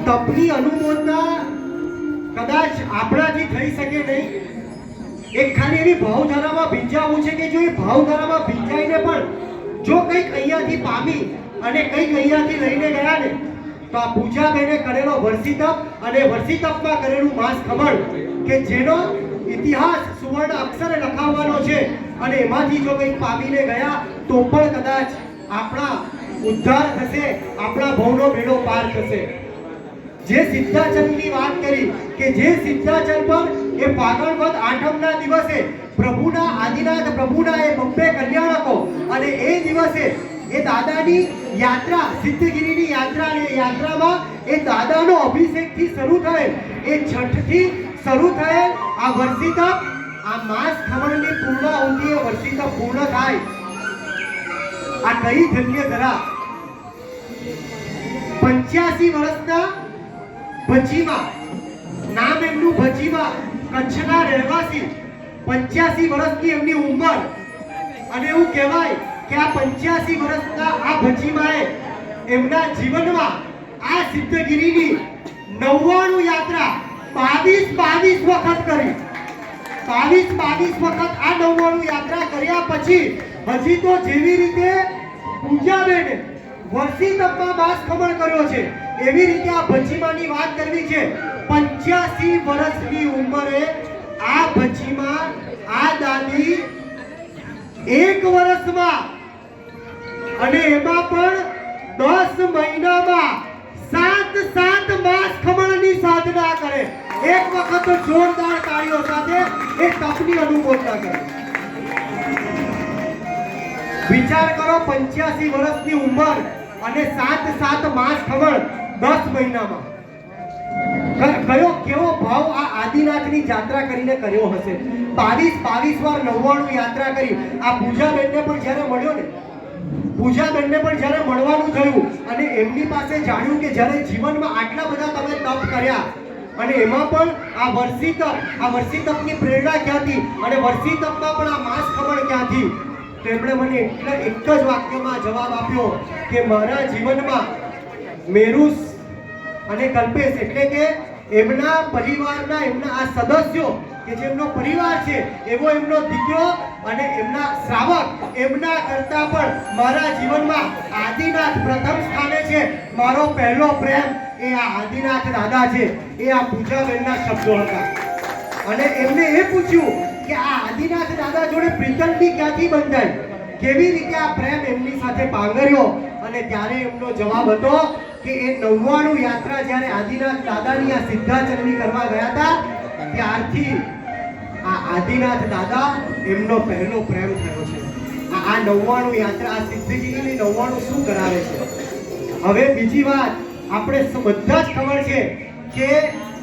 તપની અનુમોદના કદાચ આપણાથી થઈ શકે નહીં. એક ખાલી એવી ભાવધારામાં ભીંજાવું છે કે જો એ ભાવધારામાં ભીંજાઈને પણ જો કંઈક અહીંયાથી પામી અને કંઈક અહીંયાથી લઈને ગયા ને તો આ પૂજાબેને કરેલો વર્ષી તપ અને વર્ષી તપમાં કરેલું માંસ ખમણ કે જેનો ઇતિહાસ સુવર્ણ અક્ષરે લખાવવાનો છે અને એમાંથી જો કંઈક પામીને ગયા તો પણ કદાચ આપણા ઉદ્ધાર થશે, આપણા ભવનો બેડો પાર થશે. જે સિદ્ધાચલની વાત કરી કે જે સિદ્ધાચલ પર એ ફાગણ વદ આઠમના દિવસે પ્રભુના આદિનાથ પ્રભુના એ બબ્બે કલ્યાણકો અને એ દિવસે એ દાદાની યાત્રા સિદ્ધગીરીની યાત્રા એ યાત્રામાં એ દાદાનો અભિષેકથી શરૂ થયેલ એ છઠથી શરૂ થયેલ આ વર્ષી તપ આ માસ ખમણની પૂર્ણ અવધિએ વર્ષી તપ પૂર્ણ થાય. આ કઈ ધન્ય ધરા 85 વર્ષના ભજીમાં નામ એમનું ભજીમાં કચ્છના રહેવાસી 85 વર્ષની એમની ઉંમર અને એવું કહેવાય કે આ 85 વર્ષના આ ભજીમાએ એમના જીવનમાં આ સિદ્ધગીરીની 99 યાત્રા 22 વખત કરી. 22 વખત આ 99 યાત્રા કર્યા પછી હજી તો જેવી રીતે પૂજાબેને વર્ષી તપમાં માસ ખમણ કર્યો છે એવી રીતે આ ભજીમાની વાત કરવી છે. 85 વર્ષની ઉંમરે આ ભજીમાં આ દાદી 1 વર્ષમાં અને એમાં પણ 10 મહિનામાં 7 માસ ખમણની સાધના કરે. એક વખત તો જોરદાર તાળીઓ સાથે એ તપની અનુમોદના કરે. વિચાર કરો 85 વર્ષની ઉંમર અને 7 માસ ખમણ 10 મહિનામાં. કયો કેવો ભાવ આ આદિનાથની યાત્રા કરીને કર્યો હશે. 22 વાર 99 યાત્રા કરી. આ પૂજાબેનને પણ જ્યારે મળ્યો ને પૂજાબેનને પણ જ્યારે મળવાનું થયું અને એમની પાસે જાણ્યું કે જ્યારે જીવનમાં આટલા બધા તમે તપ કર્યા અને એમાં પણ આ વર્ષી તપની પ્રેરણા ક્યાંથી અને વર્ષી તપમાં પણ આ માસ ખમણ ક્યાંથી, તો એમણે મને એક જ વાક્યમાં જવાબ આપ્યો કે મારા જીવનમાં મેરુસ અને કલ્પેશ એટલે કે એમના પરિવારના એમના આ સદસ્યો કે જેમનો પરિવાર છે એવો એમનો દીકરો અને એમના શ્રાવક એમના કરતા પણ મારા જીવનમાં આદિનાથ પ્રથમ સ્થાને છે. મારો પહેલો પ્રેમ એ આ આદિનાથ દાદા છે. એ આ પૂજાબેનના શબ્દો હતા. અને એમને એ પૂછ્યું કે આ આદિનાથ દાદા જોડે પ્રીતમની ક્યાંથી બંધાઈ, કેવી રીતે આ પ્રેમ એમની સાથે પાંગર્યો અને ત્યારે એમનો જવાબ હતો કે એ 99 યાત્રા જ્યારે આદિનાથ દાદાની આ સિદ્ધાચલની કરવા ગયા હતા ત્યારથી આ આદિનાથ દાદા એમનો પહેલો પ્રેમ થયો છે. આ 99 યાત્રા આ સિદ્ધગીરીની 99 શું કરાવે છે. હવે બીજી વાત આપણે બધા જ ખબર છે કે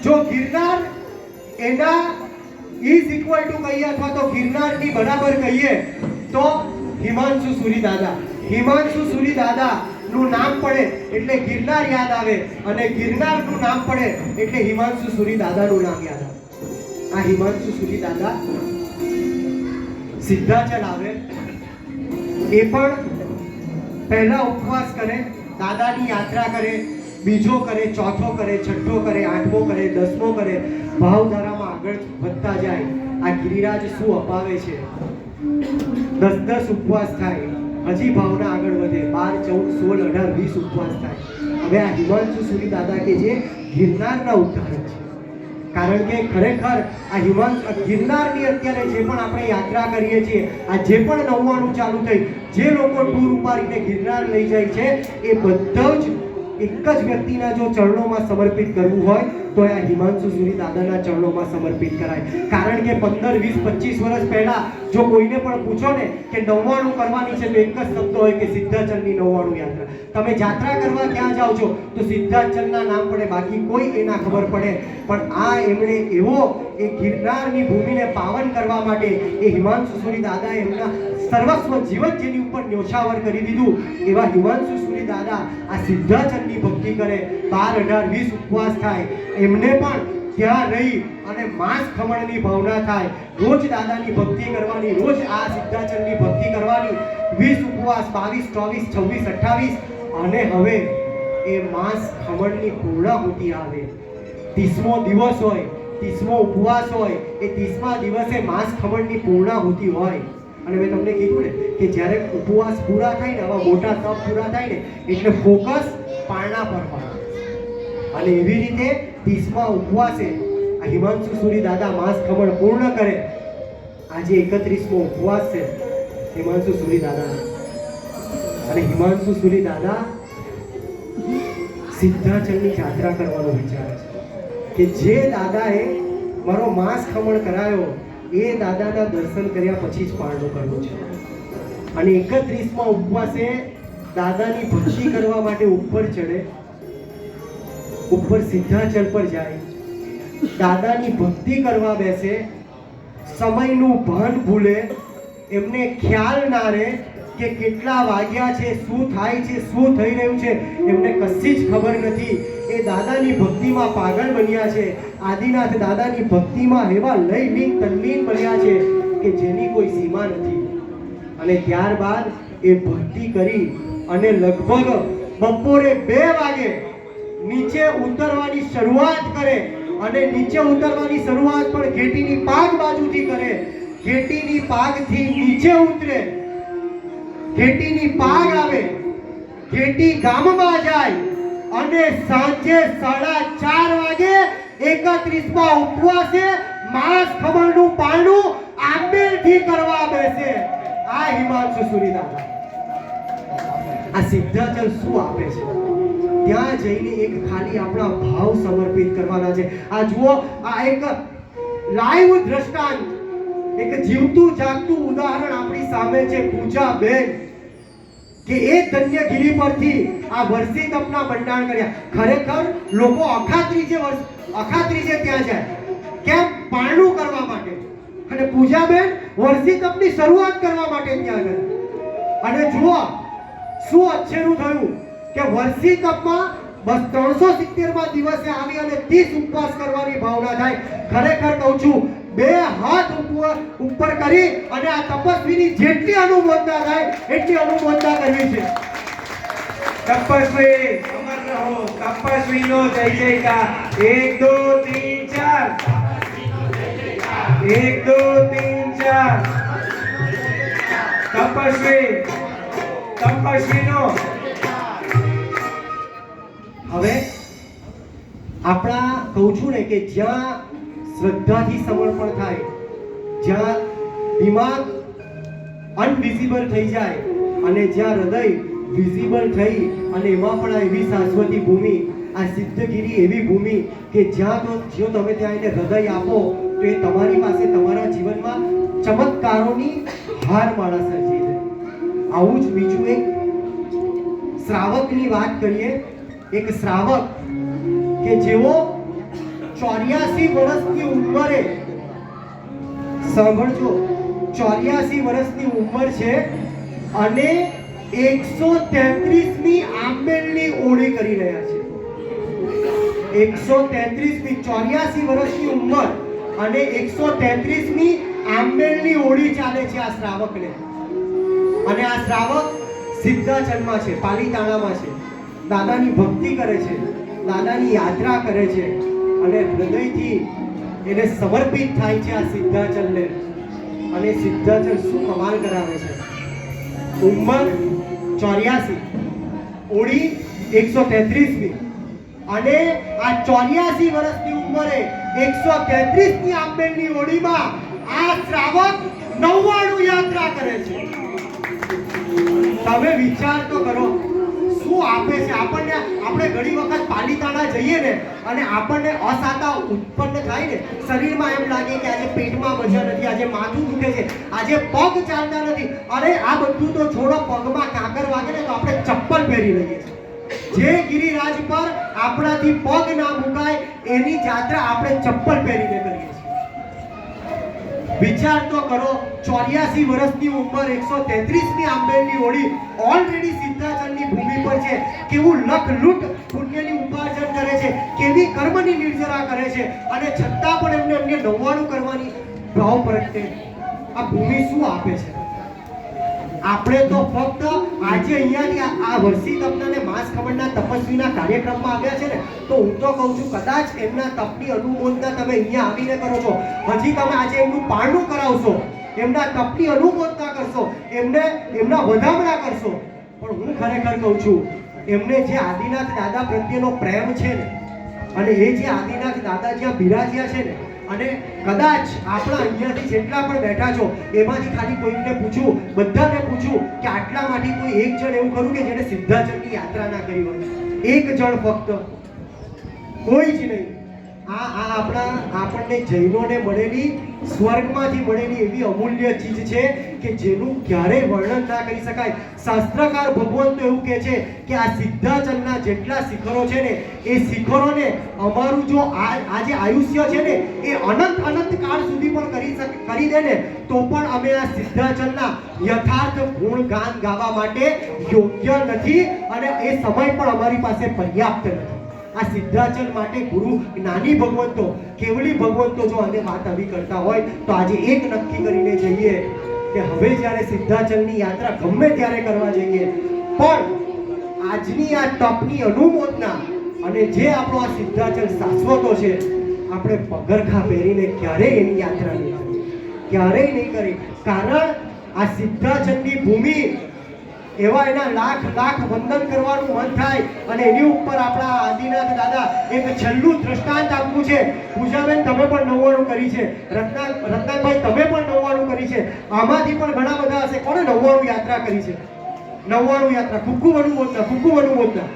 જો ગિરનાર એના ઇઝ ઇક્વલ ટુ કહીએ અથવા તો ગિરનારની બરાબર કહીએ તો હિમાંશુ સુરી દાદા નું નામ પડે એટલે ગિરનાર યાદ આવે અને ગિરનારનું નામ પડે એટલે હિમાંશુ સુરી દાદાનું નામ યાદ આવે. આ હિમાંશુ સુરી દાદા સિદ્ધાચલ આવે એ પણ પહેલા ઉપવાસ કરે, દાદાની યાત્રા કરે, બીજો કરે, ચોથો કરે, છઠ્ઠો કરે, આઠમો કરે, 10મો કરે, ભાવધારામાં આગળ વધતા જાય. આ ગિરિરાજ શું અપાવે છે. 10 ઉપવાસ થાય, હજી ભાવના આગળ વધે, 12, 14, 16, 18, 20 ઉપવાસ થાય. હવે આ હિમાંશુ સુરી દાદા કે જે ગિરનારના ઉદ્ધારક છે, કારણ કે ખરેખર આ ગિરનારની અત્યારે જે પણ આપણે યાત્રા કરીએ છીએ, આ જે પણ 99 ચાલુ થઈ, જે લોકો ટૂર ઉપાડીને ગિરનાર લઈ જાય છે એ બધો જ એક જ વ્યક્તિના જો ચરણોમાં સમર્પિત કરવું હોય તો આ હિમાંશુ સુરી દાદાના ચરણોમાં સમર્પિત કરાય. કારણ કે 15, 20, 25 વર્ષ પહેલા જો કોઈને પણ પૂછો ને કે 99 કરવાની છે તો એક જ શબ્દ હોય કે સિદ્ધાચલની 99 યાત્રા. તમે યાત્રા કરવા ક્યાં જાઓ છો તો સિદ્ધાચલના નામ પડે, બાકી કોઈ એના ખબર પડે. પણ આ એમણે એવો એ ગિરનારની ભૂમિને પાવન કરવા માટે એ હિમાંશુ સુરી દાદાએ એમના સર્વસ્વ જીવન જેની ઉપર ન્યોછાવર કરી દીધું. એવા હિમાંશુ સુરી દાદા આ સિદ્ધાચલની ભક્તિ કરે, 12, 18, 20 ઉપવાસ થાય. એમને પણ ત્યાં રહી અને માસ ખમણની ભાવના થાય. રોજ દાદાની ભક્તિ કરવાની, રોજ આ સિદ્ધાચલની ભક્તિ કરવાની. 20 ઉપવાસ, 22, 24, 26, 28 અને હવે એ માંસ ખમણની પૂર્ણાહુતિ આવે. 30મો દિવસ હોય, 30મો ઉપવાસ હોય, એ 30મા દિવસે માંસ ખમણની પૂર્ણાહુતિ હોય. અને મેં તમને કીધું ને કે જ્યારે ઉપવાસ પૂરા થાય ને, આવા મોટા તપ પૂરા થાય ને, એટલે ફોકસ પારણા પર હોય. અને એવી રીતે 30મા ઉપવાસે આ હિમાંશુ સુરી દાદા માંસ ખમણ પૂર્ણ કરે. આજે 31મો ઉપવાસ છે હિમાંશુ સુરી દાદાનો. અને હિમાંશુ સુરી દાદા સિદ્ધાચલની યાત્રા કરવાનો વિચાર છે કે જે દાદાએ મારો માંસ ખમણ કરાયો એ દાદાના દર્શન કર્યા પછી જ પારણું કરવું છે. અને 31મા ઉપવાસે દાદાની ભક્તિ કરવા માટે ઉપર ચડે, ઉપર સિદ્ધાચલ પર જાય, દાદાની ભક્તિ કરવા બેસે, સમયનું ભાન ભૂલે, એમને ખ્યાલ ના રહે કે કેટલા વાગ્યા છે, શું થાય છે, શું થઈ રહ્યું છે, એમને કશી જ ખબર નથી. એ દાદાની ભક્તિમાં પાગલ બન્યા છે. આદિનાથ દાદાની ભક્તિમાં એવા લયલીન તલ્લીન બન્યા છે કે જેની કોઈ સીમા નથી. અને ત્યારબાદ એ ભક્તિ કરી અને લગભગ બપોરે 2 વાગે નીચે ઉતરવાની શરૂઆત કરે. અને નીચે ઉતરવાની શરૂઆત પણ ઘેટીની પાગ બાજુથી કરે. ઘેટીની પાગથી નીચે ઉતરે, ઘેટીની પાગ આવે, ઘેટી ગામમાં જાય અને સાંજે 4:30 વાગે 31મા ઉપવાસે માંસ ખમણનું પારણું આંબેલથી કરવા બેસે. આ હિમાંશુ સુરી દાદા. આ સિદ્ધાચલ શું આપે છે? ત્યાં જઈને એક ખાલી આપણા ભાવ સમર્પિત કરવાના છે. આ જુઓ, આ એક લાઈવ દ્રષ્ટાંત, એક જીવતું જાગતું ઉદાહરણ આપણી સામે છે. પૂજાબેન કે એ ધન્યગીરી પરથી આ વર્ષી તપના મંડાણ કર્યા. ખરેખર લોકો અખાત્રીજે ત્યાં જાય કેમ? પારણું કરવા માટે. અને પૂજાબેન વર્ષી તપની શરૂઆત કરવા માટે ત્યાં ગયા. અને જુઓ શું અચ્છેરું થયું કે વર્ષી તપમાં બસ 370મા દિવસે આવી અને 30 ઉપવાસ કરવાની ભાવના થાય. ખરેખર કહું છું, 2 હાથ ઉપર કરી અને આ તપસ્વીની જેટલી અનુમોદના થાય એટલી અનુમોદના કરવી છે. તપસ્વી અમર રહો, તપસ્વીનો જય જયકાર. 1 2 3 4 તપસ્વીનો. હવે આપણા કહું છું ને કે જ્યાં શ્રદ્ધાથી સમર્પણ થાય, જ્યાં દિમાગ અનવિઝિબલ થઈ જાય અને જ્યાં હૃદય વિઝિબલ થઈ, અને એમાં પણ એવી શાશ્વતી ભૂમિ, આ સિદ્ધગીરી એવી ભૂમિ કે જ્યાં તો જો તમે ત્યાં એને હૃદય આપો તો એ તમારી પાસે તમારા જીવનમાં ચમત્કારોની હારમાળા સર્જી દે. આવું જ બીજું એક શ્રાવકની વાત કરીએ. એક શ્રાવક કે જેઓ 84 વર્ષની ઉંમરે, સાંભળજો, 84 વર્ષની ઉંમર છે અને 133મી આંબેલની ઓળી કરી રહ્યા છે. 133મી 84 વર્ષની ઉંમર અને 133મી આંબેલની ઓળી ચાલે છે આ શ્રાવકને. અને આ શ્રાવક સિદ્ધાચલમાં છે, પાલીતાણામાં છે. દાદાની ભક્તિ કરે છે, દાદાની યાત્રા કરે છે અને હૃદયથી એને સમર્પિત થાય છે આ સિદ્ધાચલને. અને સિદ્ધાચલ શું કમાલ કરાવે છે! ઉંમર 84, ઓળી 133મી, અને આ 84 વર્ષની ઉંમરે 133મી આંબેલની ઓળીમાં આ શ્રાવક 99 યાત્રા કરે છે. તમે વિચાર તો કરો શું આપે છે આપણને. આપણે ઘણી વખત પાલીતાણા જઈએ ને અને આપણને અસાતા ઉત્પન્ન થાય ને, શરીરમાં એમ લાગે કે આજે પેટમાં મજા નથી, આજે માથું દુખે છે, આજે પગ ચાલતા નથી. અરે આ બધું તો છોડો, પગમાં કાકર વાગે ને તો આપણે ચપ્પલ પહેરી લઈએ છીએ. જે ગિરિરાજ પર આપણાથી પગ ના મુકાય એની યાત્રા આપણે ચપ્પલ પહેરીને કરીએ છીએ. વિચાર તો કરો, 84 વર્ષની ઉંમર, 133મી આંબેલની ઓળી ઓલરેડી સિદ્ધાચલની ભૂમિ પર છે. કેવું લખ લૂટ પુણ્યની ઉપાર્જન કરે છે, કેવી કર્મની નિર્જરા કરે છે, અને છતાં પણ એમને 99 કરવાની ભાવ પ્રગટે. આ ભૂમિ શું આપે છે? આપણે તો ફક્ત આજે અહીંયાથી આ વર્ષી તપના ને માસ ખમણના તપસ્વીના કાર્યક્રમમાં આવ્યા છે ને, તો હું તો કહું છું કદાચ એમના તપની અનુમોદના તમે અહીંયા આવીને કરો છો, હજી તમે આજે એમનું પારણું કરાવશો, એમના તપની અનુમોદના કરશો, એમના વધામણા કરશો, પણ હું ખરેખર કહું છું એમને જે આદિનાથ દાદા પ્રત્યેનો પ્રેમ છે ને, અને એ જે આદિનાથ દાદા જ્યાં બિરાજ્યા છે ને, અને કદાચ આપણા અહીંયાથી જેટલા પણ બેઠા છો એમાંથી ખાલી કોઈને પૂછું, બધાને પૂછું કે આટલામાંથી કોઈ એક જણ એવું ખરું કે જેને સિદ્ધાચલની યાત્રા ના કરી હોય? એક જણ ફક્ત, કોઈ જ નહીં. આ આપણને જૈનોને મળેલી, સ્વર્ગમાંથી મળેલી એવી અમૂલ્ય ચીજ છે કે જેનું ક્યારેય વર્ણન ના કરી શકાય. શાસ્ત્રકાર ભગવાન તો એવું કહે છે કે આ સિદ્ધાચલના જેટલા શિખરો છે ને, એ શિખરોને અમારું જો આ જે આયુષ્ય છે ને એ અનંત કાળ સુધી પણ કરી દે ને, તો પણ અમે આ સિદ્ધાચલના યથાર્થ ગુણગાન ગાવા માટે યોગ્ય નથી, અને એ સમય પણ અમારી પાસે પર્યાપ્ત નથી. આ સિદ્ધાચલ માટે ગુરુ જ્ઞાની ભગવંતો, કેવલી ભગવંતો જો આને વાત આવી કરતા હોય તો આજે એક નક્કી કરીને જઈએ કે હવે જ્યારે સિદ્ધાચલની યાત્રા ગમે ત્યારે કરવા જઈએ, પણ આજની આ તપની અનુમોદના અને જે આપણો આ સિદ્ધાચલ શાશ્વતો છે, આપણે પગરખા પહેરીને ક્યારેય એની યાત્રા નહીં કરી, ક્યારેય નહીં કરી. કારણ આ સિદ્ધાચલની ભૂમિ એવા એના લાખ વંદન કરવાનું મન થાય, અને એની ઉપર આપણા આદિનાથ દાદા એક છેલ્લું દ્રષ્ટાંત આપવું છે. પૂજાબેન તમે પણ 99 કરી છે, રત્નાભાઈ તમે પણ 99 કરી છે, આમાંથી પણ ઘણા બધા હશે કોને 99 યાત્રા કરી છે? 99 યાત્રા, કુકુ વનુ બોલતા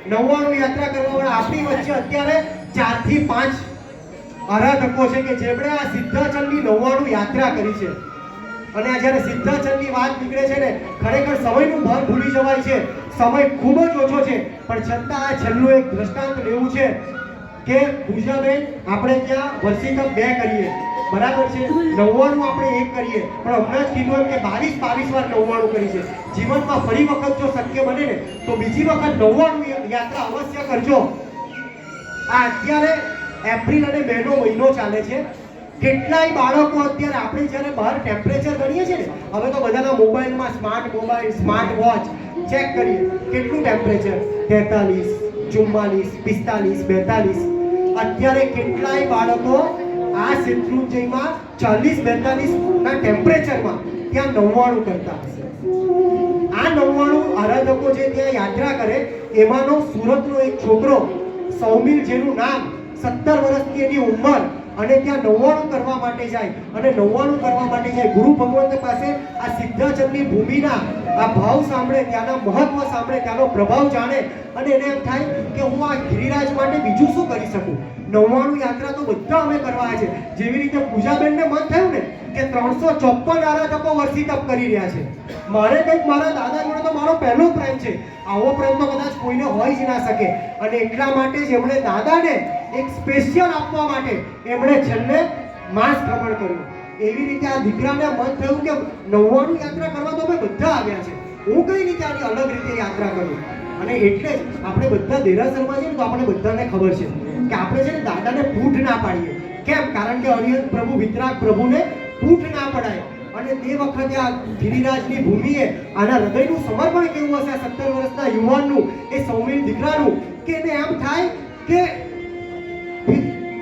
99 યાત્રા કરવા આપણી વચ્ચે અત્યારે 4 થી 5 આરાધકો છે કે જેમણે આ સિદ્ધાચલની 99 યાત્રા કરી છે. અને આ જ્યારે સિદ્ધાચલની વાત નીકળે છે ને, ખરેખર સમયનું ભાન ભૂલી જવાય છે. સમય ખૂબ જ ઓછો છે, પણ છતાં આ છેલ્લું એક દ્રષ્ટાંત લેવું છે કે પૂજાબેન આપણે ત્યાં વર્ષિતમ 2 કરીએ, બરાબર છે, 99 આપણે 1 કરીએ, પણ હમણાં જ કીધું એમ કે 22 વાર 99 કરી છે. જીવનમાં ફરી વખત જો શક્ય બને ને તો બીજી વખત 99 યાત્રા અવશ્ય કરજો. આ અત્યારે એપ્રિલ અને મેનો મહિનો ચાલે છે. કેટલાય બાળકો અત્યારે આપણે જ્યારે બહાર ટેમ્પરેચર ગણીએ છીએ ને, હવે તો બધાના મોબાઈલમાં smart mobile, smart watch check કરીએ કેટલું ટેમ્પરેચર, 43, 44, 45, 42. અત્યારે કેટલાય બાળકો આ શેત્રુંજયમાં 40-42 ના ટેમ્પરેચરમાં ત્યાં 99 કરતા હશે. આ 99 આરાધકો જે ત્યાં યાત્રા કરે એમાંનો સુરતનો એક છોકરો સૌમિલ, જેનું નામ, 17 વર્ષની એની ઉંમર, અને ત્યાં 99 કરવા માટે જાય, અને 99 કરવા માટે જાય ગુરુ ભગવંત પાસે. આ સિદ્ધાચલની ભૂમિના આ ભાવ સાંભળે, ત્યાંના મહત્વ સાંભળે, ત્યાંનો પ્રભાવ જાણે, અને એને એમ થાય કે હું આ ગિરિરાજ માટે બીજું શું કરી શકું. 99 યાત્રા તો બધા અમે કરવા છે. જેવી રીતે પૂજાબેનને મન થયું ને કે 354 આરાધકો વર્ષી તપ કરી રહ્યા છે, મારે કંઈક મારા દાદા જોડે તો મારો પહેલો પ્રેમ છે, આવો પ્રેમ તો કદાચ કોઈને હોય જ ના શકે. અને એટલા માટે જ એમણે દાદાને એક સ્પેશિયલ આપવા માટે એમણે છેલ્લે માસ ખમણ કર્યું. એવી રીતે આ દીકરાને મન થયું કે 99 યાત્રા કરવા તો અમે બધા આવ્યા છે, હું કઈ રીતે આની અલગ રીતે યાત્રા કરું. અને એટલે જ આપણે બધા દેરાસરમાં છીએ તો આપણે બધાને ખબર છે કે આપણે છે ને દાદાને પૂઠ ના પાડીએ. કેમ? કારણ કે અરિહંત પ્રભુ, વિતરાગ પ્રભુને પૂઠ ના પડાય. અને તે વખતે આ ગિરિરાજની ભૂમિએ આના હૃદયનું સમર્પણ કેવું હશે, આ 17 વર્ષના યુવાનનું, એ સૌમિલ દીકરાનું, કે એને એમ થાય કે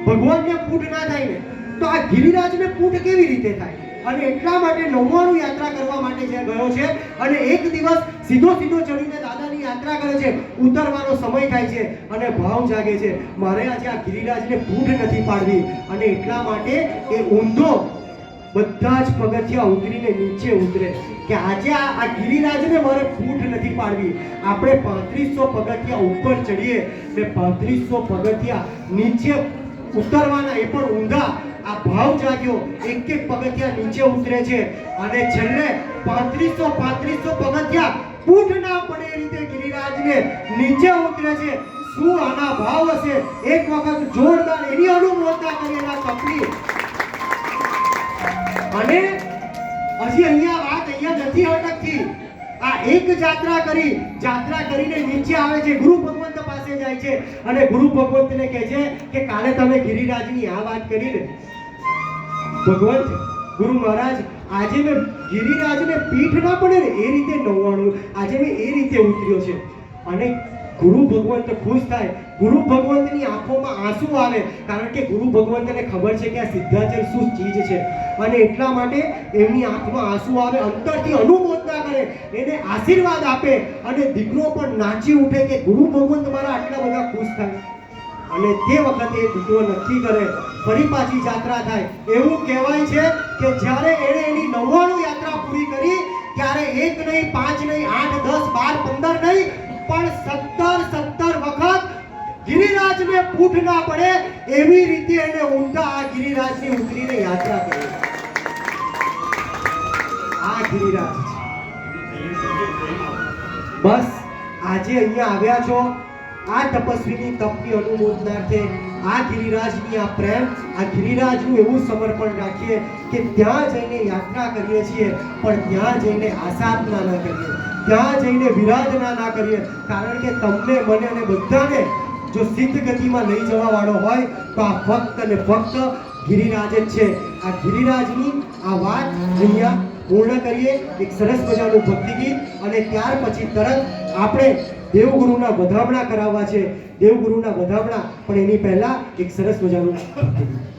ભગવાનને પૂઠ ના થાય ને તો આ ગિરિરાજને પૂઠ કેવી રીતે થાય. અને એટલા માટે 99 યાત્રા કરવા માટે જે ગયો છે, અને એક દિવસ સીધો ચડીને દાદાની યાત્રા કરે છે. ઉતરવાનો સમય થાય છે અને ભાવ જાગે છે, મારે આજે આ ગિરિરાજને પૂઠ નથી પાડવી. અને એટલા માટે એ ઊંધો બધા જ પગથિયા ઉતરીને નીચે ઉતરે કે આજે આ ગિરિરાજને મારે પૂઠ નથી પાડવી. આપણે 3500 પગથિયા ઉપર ચડીએ ને 3500 પગથિયા નીચે ઉતરવાના, એ પણ ઊંધા. આ ભાવ જાગ્યો, એક પગથિયા નીચે ઉતરે છે, અને છેલ્લે 3500 પગથિયા પૂઠ ના પડે એ રીતે ગિરિરાજને નીચે ઉતરે છે. શું આના ભાવ હશે? એક વખત જોરદાર એની અનુમોદના કરી એના તપની. અને હજી અહીંયા નથી અટકતી. આ એક યાત્રા કરીને નીચે આવે છે, ગુરુ ભગવંત પાસે જાય છે, અને ગુરુ ભગવંતને કહે છે કે કાલે તમે ગિરિરાજની આ વાત કરીને ભગવંત ગુરુ મહારાજ આજે મેં ગિરિરાજને પીઠ ના પડે ને એ રીતે 99, આજે મેં એ રીતે ઉતર્યો છે. અને ગુરુ ભગવંત ખુશ થાય, ગુરુ ભગવંતની આંખોમાં આંસુ આવે, કારણ કે ગુરુ ભગવંતને ખબર છે કે આ સિદ્ધાચલ શું ચીજ છે. અને એટલા માટે એમની આંખમાં આંસુ આવે, અંતરથી અનુમોદના કરે, એને આશીર્વાદ આપે, અને દીકરો પણ નાચી ઉઠે કે ગુરુ ભગવંત મારા આટલા બધા ખુશ થાય. અને તે વખતે એ દીકરો નક્કી કરે, ફરી પાછી યાત્રા થાય. એવું કહેવાય છે કે જ્યારે એણે એની 99 યાત્રા પૂરી કરી ત્યારે 1 નહીં, 5 નહીં, 8, 10, 12, 15 નહીં, પણ 17 વખત ગિરિરાજને પૂઠ ના પડે એવી રીતે એને ઊંધા આ ગિરિરાજની ઉતરીને યાત્રા કરી. આ ગિરિરાજ છે. બસ આજે અહીંયા આવ્યા છો આ તપસ્વીની તપની અનુમોદનાર્થે, આ ગિરિરાજની આ પ્રેમ, આ ગિરિરાજનું એવું સમર્પણ રાખીએ કે ત્યાં જઈને યાત્રા કરીએ છીએ પણ ત્યાં જઈને આશાપના ન કરીએ, ત્યાં જઈને વિરાધના ના કરીએ, કારણ કે તમને, મને અને બધાને જો સિદ્ધ ગતિમાં લઈ જવા વાળો હોય તો આ ફક્ત અને ફક્ત ગિરિરાજ જ છે. આ ગિરિરાજની આ વાત અહીંયા પૂર્ણ કરીએ એક સરસ મજાનું ભક્તિ ગીત, અને ત્યાર પછી તરત આપણે દેવગુરુના વધામણા કરાવવા છે. દેવગુરુના વધામણા, પણ એની પહેલા એક સરસ મજાનું ભક્તિ ગીત.